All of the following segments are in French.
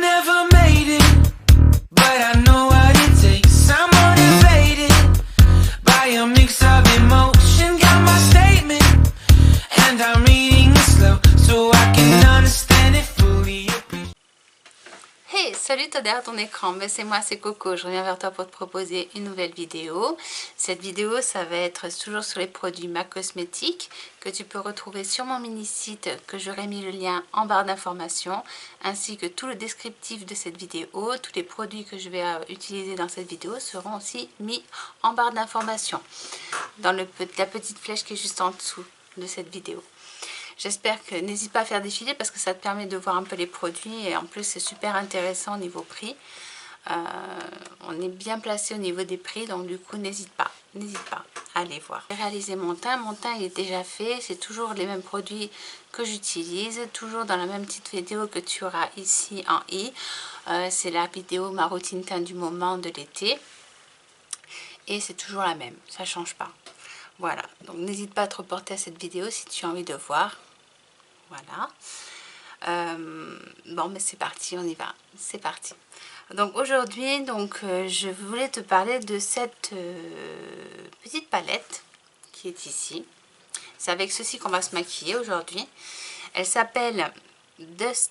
never made it, but I know what it takes. I'm motivated by a mix of emotion. Got my statement, and I'm reading it slow so I can understand it fully. Hey, salut toi derrière ton écran, ben, c'est moi, c'est Coco, je reviens vers toi pour te proposer une nouvelle vidéo. Cette vidéo, ça va être toujours sur les produits MAC Cosmétiques que tu peux retrouver sur mon mini-site, que j'aurai mis le lien en barre d'informations, ainsi que tout le descriptif de cette vidéo. Tous les produits que je vais utiliser dans cette vidéo seront aussi mis en barre d'informations, dans la petite flèche qui est juste en dessous de cette vidéo. J'espère que n'hésite pas à faire défiler parce que ça te permet de voir un peu les produits et en plus c'est super intéressant au niveau prix. On est bien placé au niveau des prix, donc du coup n'hésite pas à aller voir. J'ai réalisé mon teint il est déjà fait, c'est toujours les mêmes produits que j'utilise, toujours dans la même petite vidéo que tu auras ici en i. C'est la vidéo ma routine teint du moment de l'été et c'est toujours la même, ça change pas. Voilà, donc n'hésite pas à te reporter à cette vidéo si tu as envie de voir. Voilà. Bon, mais c'est parti, on y va. C'est parti. Donc aujourd'hui, je voulais te parler de cette petite palette qui est ici. C'est avec ceci qu'on va se maquiller aujourd'hui. Elle s'appelle Dusky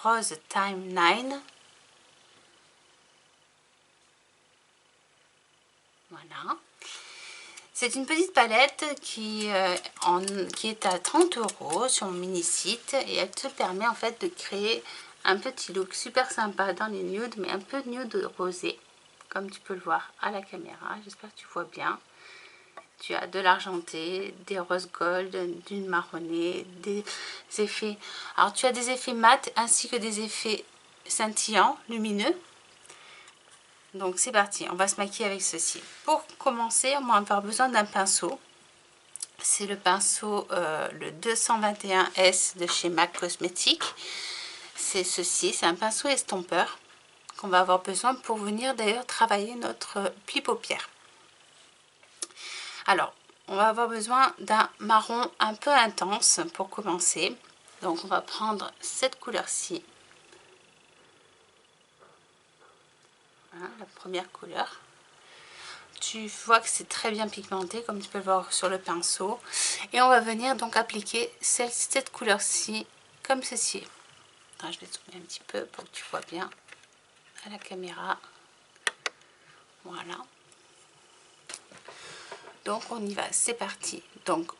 Rose Time 9. Voilà. C'est une petite palette qui est à 30 € sur mon mini-site et elle te permet en fait de créer un petit look super sympa dans les nudes, mais un peu nude rosé, comme tu peux le voir à la caméra. J'espère que tu vois bien. Tu as de l'argenté, des rose gold, d'une marronnée, des effets. Alors tu as des effets mat ainsi que des effets scintillants, lumineux. Donc c'est parti, on va se maquiller avec ceci. Pour commencer, on va avoir besoin d'un pinceau. C'est le pinceau le 221S de chez MAC Cosmétiques. C'est ceci, c'est un pinceau estompeur qu'on va avoir besoin pour venir d'ailleurs travailler notre pli paupière. Alors, on va avoir besoin d'un marron un peu intense pour commencer. Donc on va prendre cette couleur-ci. Voilà, la première couleur. Tu vois que c'est très bien pigmenté comme tu peux le voir sur le pinceau. Et on va venir donc appliquer cette couleur-ci comme ceci. Alors, je vais zoomer un petit peu pour que tu vois bien à la caméra. Voilà. Donc on y va, c'est parti. Donc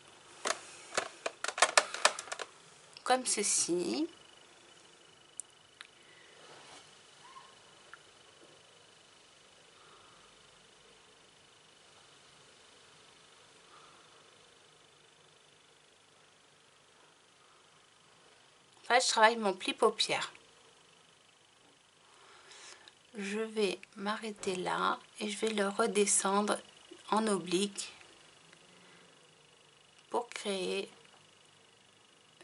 comme ceci. En fait, je travaille mon pli paupière. Je vais m'arrêter là et je vais le redescendre en oblique pour créer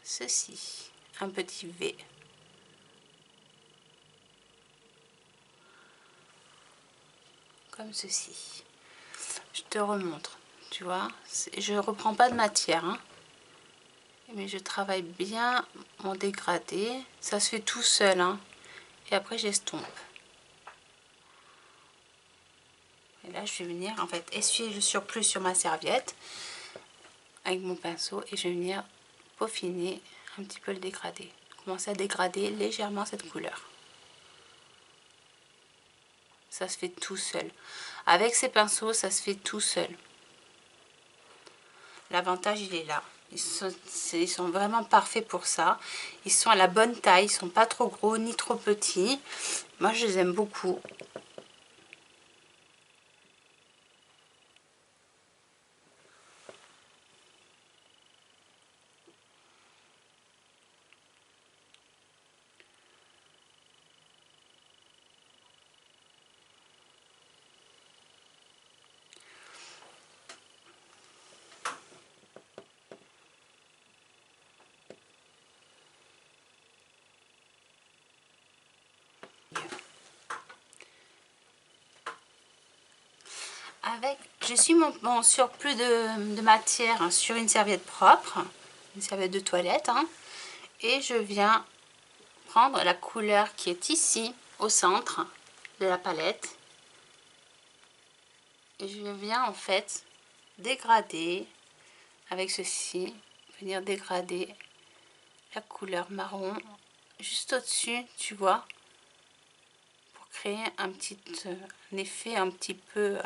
ceci, un petit V. Comme ceci. Je te remontre, tu vois, je reprends pas de matière, hein. Mais je travaille bien mon dégradé, ça se fait tout seul, hein. Et après j'estompe. Et là je vais venir en fait essuyer le surplus sur ma serviette avec mon pinceau et je vais venir peaufiner un petit peu le dégradé. Commencer à dégrader légèrement cette couleur. Ça se fait tout seul. Avec ces pinceaux, ça se fait tout seul. L'avantage il est là. Ils sont vraiment parfaits pour ça. Ils sont à la bonne taille, ils sont pas trop gros ni trop petits. Moi je les aime beaucoup. Je suis mon surplus de matière, hein, sur une serviette propre, une serviette de toilette, hein, et je viens prendre la couleur qui est ici, au centre de la palette. Et je viens en fait dégrader avec ceci, venir dégrader la couleur marron juste au-dessus, tu vois, pour créer un effet un petit peu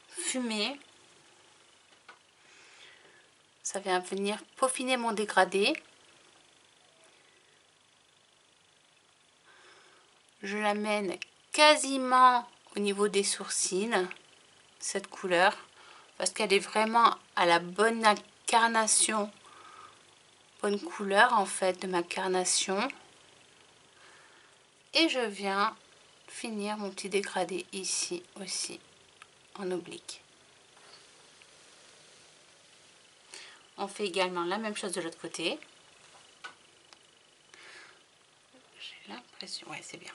fumé. Ça vient venir peaufiner mon dégradé. Je l'amène quasiment au niveau des sourcils, cette couleur, parce qu'elle est vraiment à la bonne incarnation, bonne couleur en fait de ma carnation. Et je viens finir mon petit dégradé ici aussi, en oblique. On fait également la même chose de l'autre côté. J'ai l'impression, ouais, c'est bien.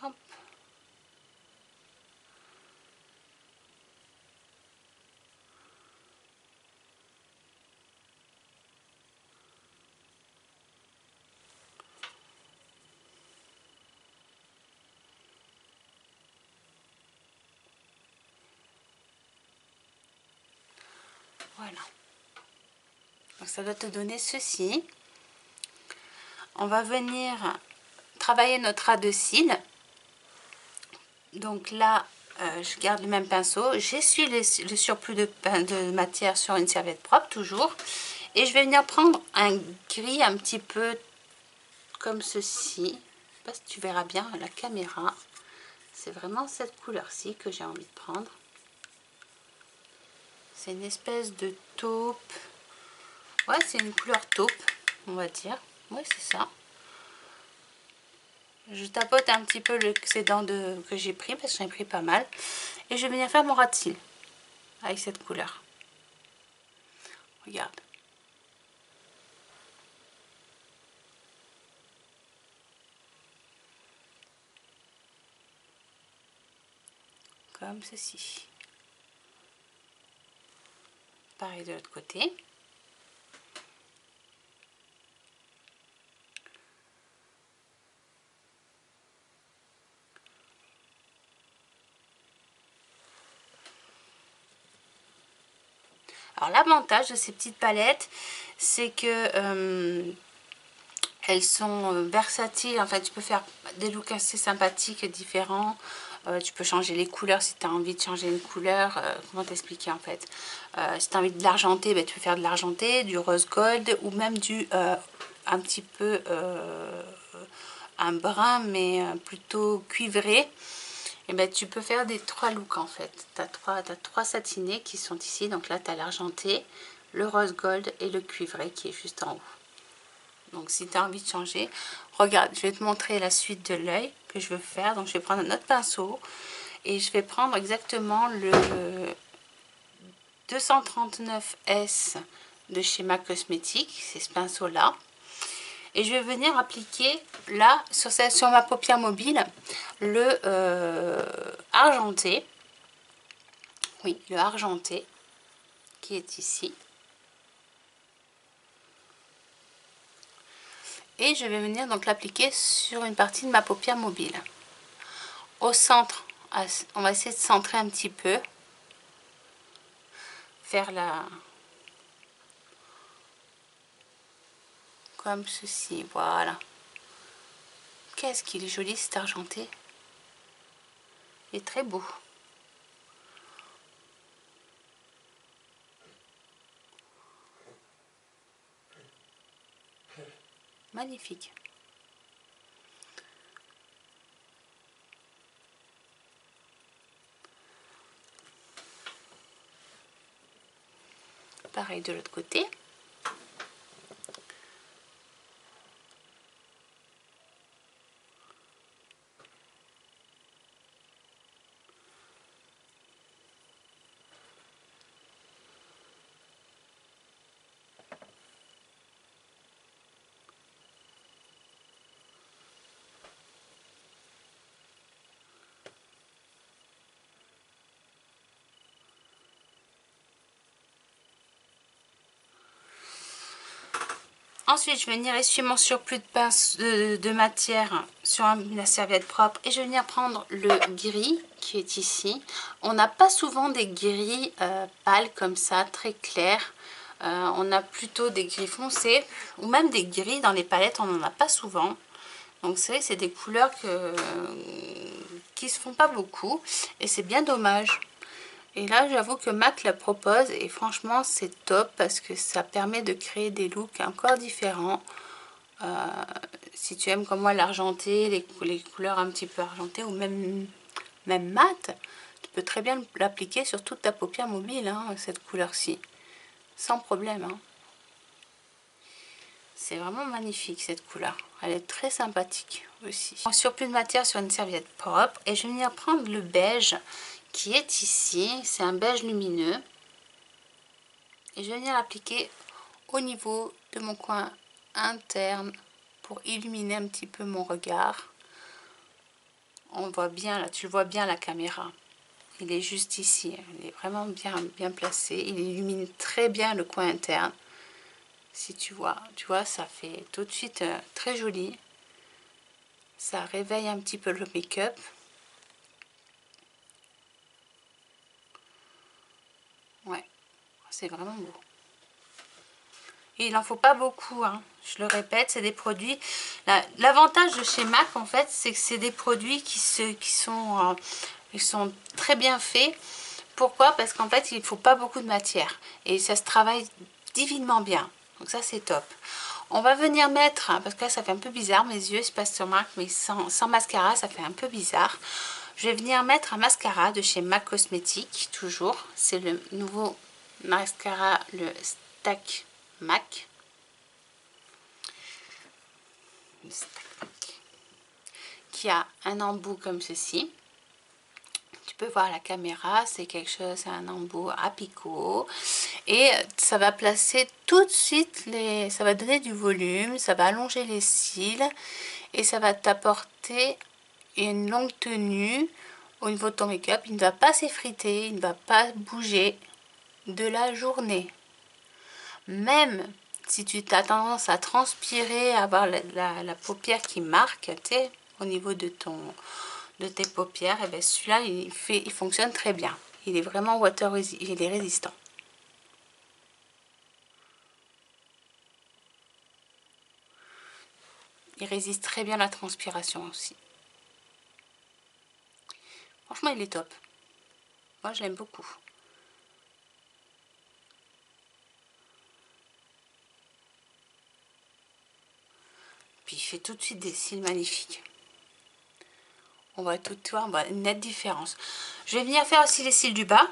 Hop. Voilà. Donc ça doit te donner ceci. On va venir travailler notre ras de cils. Donc là, je garde le même pinceau. J'essuie le surplus de matière sur une serviette propre, toujours. Et je vais venir prendre un gris un petit peu comme ceci. Je ne sais pas si tu verras bien à la caméra. C'est vraiment cette couleur-ci que j'ai envie de prendre. C'est une espèce de taupe. Ouais, c'est une couleur taupe, on va dire. Oui, c'est ça. Je tapote un petit peu l'excédent que j'ai pris, parce que j'en ai pris pas mal. Et je vais venir faire mon ras de cils avec cette couleur. Regarde. Comme ceci. Pareil de l'autre côté. Alors l'avantage de ces petites palettes, c'est que elles sont versatiles. En fait, tu peux faire des looks assez sympathiques et différents. Tu peux changer les couleurs si tu as envie de changer une couleur. Comment t'expliquer en fait, si tu as envie de l'argenter, ben, tu peux faire de l'argenté, du rose gold ou même du un petit peu un brun mais plutôt cuivré. Et ben, tu peux faire des 3 looks en fait. Tu as 3 satinés qui sont ici. Donc là, tu as l'argenté, le rose gold et le cuivré qui est juste en haut. Donc si tu as envie de changer, regarde, je vais te montrer la suite de l'œil que je veux faire. Donc je vais prendre un autre pinceau et je vais prendre exactement le 239S de chez MAC Cosmétiques, c'est ce pinceau là. Et je vais venir appliquer là, sur ma paupière mobile, le argenté. Oui, le argenté qui est ici. Et je vais venir donc l'appliquer sur une partie de ma paupière mobile. Au centre, on va essayer de centrer un petit peu. Faire la... comme ceci, voilà. Qu'est-ce qu'il est joli cet argenté. Il est très beau. Magnifique. Pareil de l'autre côté. Ensuite, je vais venir essuyer mon surplus de pince de matière sur la serviette propre et je vais venir prendre le gris qui est ici. On n'a pas souvent des gris pâles comme ça, très clairs. On a plutôt des gris foncés ou même des gris dans les palettes, on n'en a pas souvent. Donc c'est vrai que c'est des couleurs qui se font pas beaucoup et c'est bien dommage. Et là, j'avoue que MAC la propose et franchement, c'est top parce que ça permet de créer des looks encore différents. Si tu aimes comme moi l'argenté, les couleurs un petit peu argentées ou même mat, tu peux très bien l'appliquer sur toute ta paupière mobile, hein, cette couleur-ci, sans problème. Hein. C'est vraiment magnifique cette couleur, elle est très sympathique aussi. En surplus de matière sur une serviette propre et je vais venir prendre le beige qui est ici, c'est un beige lumineux et je vais venir l'appliquer au niveau de mon coin interne pour illuminer un petit peu mon regard. On voit bien là, tu le vois bien la caméra, il est juste ici, il est vraiment bien placé, il illumine très bien le coin interne. Si tu vois, ça fait tout de suite très joli, ça réveille un petit peu le make-up. Ouais, c'est vraiment beau. Et il n'en faut pas beaucoup, hein. Je le répète, c'est des produits... L'avantage de chez MAC, en fait, c'est que c'est des produits qui sont très bien faits. Pourquoi? Parce qu'en fait, il ne faut pas beaucoup de matière. Et ça se travaille divinement bien. Donc ça, c'est top. On va venir mettre, parce que là, ça fait un peu bizarre, mes yeux, c'est pas sur MAC, mais sans mascara, ça fait un peu bizarre. Je vais venir mettre un mascara de chez MAC Cosmetics, toujours. C'est le nouveau mascara, le Stack MAC. Qui a un embout comme ceci. Tu peux voir la caméra, c'est quelque chose, c'est un embout à picot. Et ça va placer tout de suite, ça va donner du volume, ça va allonger les cils. Et ça va t'apporter une longue tenue au niveau de ton make-up. Il ne va pas s'effriter, il ne va pas bouger de la journée. Même si tu as tendance à transpirer, à avoir la paupière qui marque, tu sais, au niveau de tes paupières, et bien celui-là, il fonctionne très bien. Il est vraiment il est résistant. Il résiste très bien à la transpiration aussi. Franchement, il est top. Moi, je l'aime beaucoup. Puis il fait tout de suite des cils magnifiques. On va tout voir, on voit une nette différence. Je vais venir faire aussi les cils du bas.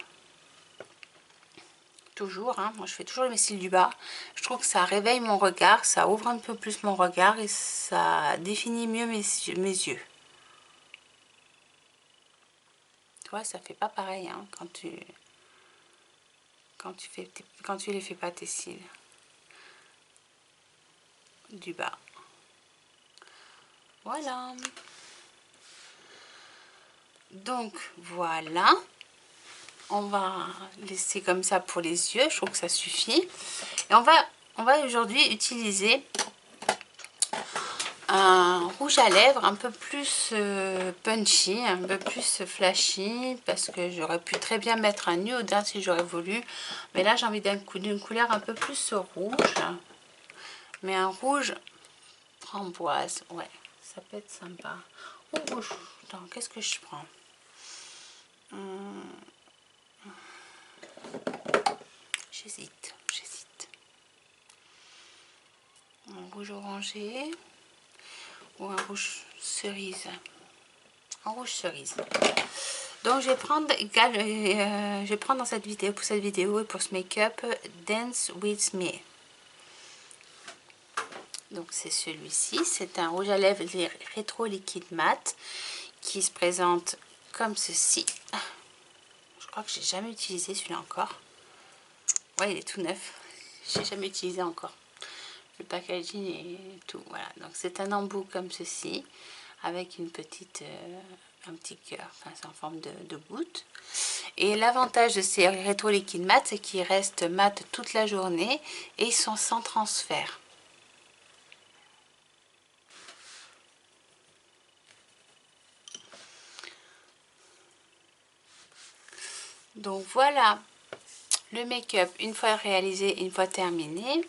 Toujours, hein, moi je fais toujours mes cils du bas. Je trouve que ça réveille mon regard, ça ouvre un peu plus mon regard et ça définit mieux mes yeux. Tu vois, ça fait pas pareil hein, quand tu les fais pas tes cils du bas. Voilà. Donc voilà. On va laisser comme ça pour les yeux, je trouve que ça suffit. Et on va aujourd'hui utiliser un rouge à lèvres un peu plus punchy, un peu plus flashy, parce que j'aurais pu très bien mettre un nude hein, si j'aurais voulu. Mais là j'ai envie d'une couleur un peu plus rouge. Mais un rouge framboise, ouais, ça peut être sympa. Ou rouge, attends, qu'est-ce que je prends? J'hésite. Un rouge orangé ou un rouge cerise. Un rouge cerise. Donc je vais prendre dans cette vidéo, pour cette vidéo et pour ce make-up, Dance With Me. Donc c'est celui-ci, c'est un rouge à lèvres rétro liquide mat qui se présente comme ceci. Je crois que j'ai jamais utilisé celui-là encore. Ouais, il est tout neuf. J'ai jamais utilisé encore. Le packaging et tout. Voilà. Donc c'est un embout comme ceci, avec une petite, un petit cœur. Enfin, c'est en forme de goutte. Et l'avantage de ces rétro liquide mat, c'est qu'ils restent mat toute la journée et ils sont sans transfert. Donc voilà le make-up une fois réalisé, une fois terminé.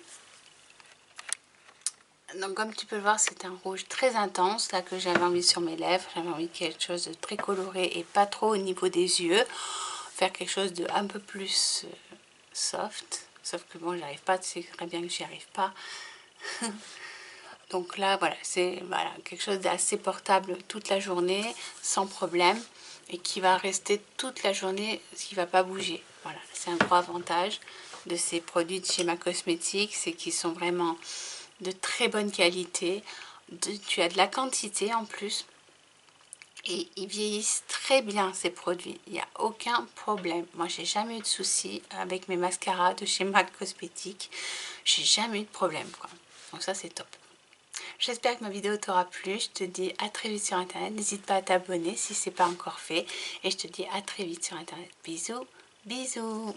Donc comme tu peux le voir, c'est un rouge très intense là que j'avais envie sur mes lèvres. J'avais envie de quelque chose de très coloré et pas trop au niveau des yeux. Faire quelque chose de un peu plus soft. Sauf que bon, j'arrive pas, tu sais très bien que j'y arrive pas. Donc là, voilà, c'est quelque chose d'assez portable toute la journée, sans problème. Et qui va rester toute la journée, qui va pas bouger. Voilà, c'est un gros avantage de ces produits de chez Ma Cosmétique, c'est qu'ils sont vraiment de très bonne qualité. Tu as de la quantité en plus. Et ils vieillissent très bien ces produits, il n'y a aucun problème. Moi j'ai jamais eu de soucis avec mes mascaras de chez MAC Cosmétique, j'ai jamais eu de problème quoi. Donc ça c'est top. J'espère que ma vidéo t'aura plu, je te dis à très vite sur internet, n'hésite pas à t'abonner si ce n'est pas encore fait et je te dis à très vite sur internet. Bisous, bisous.